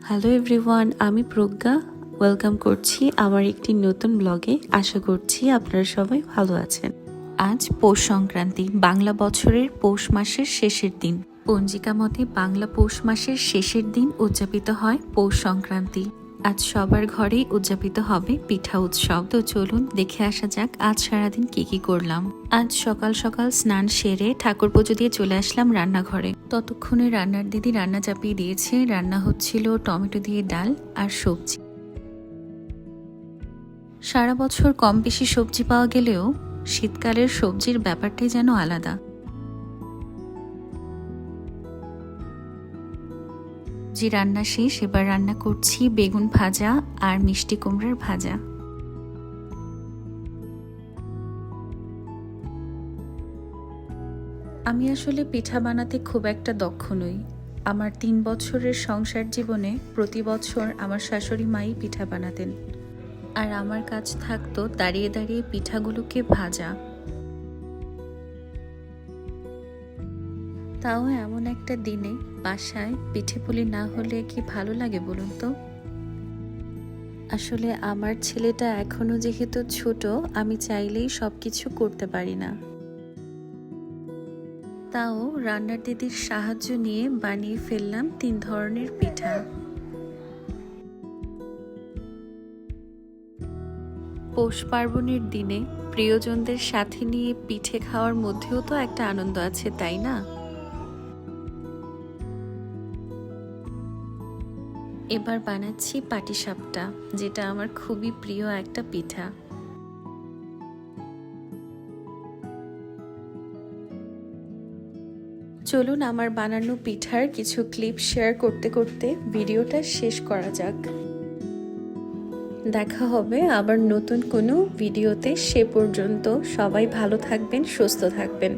Hello everyone, আমি প্রজ্ঞা welcome করছি আমার একটি নতুন ব্লগে। আশা করছি আপনারা সবাই ভালো আছেন। আজ পৌষ সংক্রান্তি, বাংলা বছরের পৌষ মাসের শেষের দিন। পঞ্জিকা মতে বাংলা পৌষ মাসের শেষের দিন উদযাপিত হয় পৌষ সংক্রান্তি। আজ সবার ঘরেই উদযাপিত হবে পিঠা উৎসব। তো চলুন দেখে আসা যাক আজ সারাদিন কি করলাম। আজ সকাল সকাল স্নান সেরে ঠাকুর পুজো দিয়ে চলে আসলাম রান্নাঘরে। ততক্ষণে রান্নার দিদি রান্না চাপিয়ে দিয়েছে। রান্না হচ্ছিল টমেটো দিয়ে ডাল আর সবজি। সারা বছর কম বেশি সবজি পাওয়া গেলেও শীতকালের সবজির ব্যাপারটাই যেন আলাদা। যে রান্না শেষ, এবার রান্না করছি বেগুন ভাজা আর মিষ্টি কুমড়ার ভাজা। আমি আসলে পিঠা বানাতে খুব একটা দক্ষ নই। আমার 3 বছরের সংসার জীবনে প্রতি বছর আমার শাশুড়ি মাই পিঠা বানাতেন, আর আমার কাজ থাকতো দাঁড়িয়ে দাঁড়িয়ে পিঠাগুলোকে ভাজা। তাও এমন একটা দিনে বাসায় পিঠে পুলি না হলে কি ভালো লাগে বলুন তো। আসলে আমার ছেলেটা এখনো যেহেতু ছোট, আমি চাইলেই সবকিছু করতে পারি না। তাও রান্নার দিদির সাহায্য নিয়ে বানিয়ে ফেললাম 3 ধরনের পিঠা। পৌষ পার্বণের দিনে প্রিয়জনদের সাথে নিয়ে পিঠে খাওয়ার মধ্যেও তো একটা আনন্দ আছে, তাই না? এবার বানাচ্ছি পাটিসাপটা, যেটা আমার খুবই প্রিয় একটা পিঠা। চলুন আমার বানানো পিঠার কিছু ক্লিপ শেয়ার করতে করতে ভিডিওটা শেষ করা যাক। দেখা হবে আবার নতুন কোনো ভিডিওতে। সে পর্যন্ত সবাই ভালো থাকবেন, সুস্থ থাকবেন।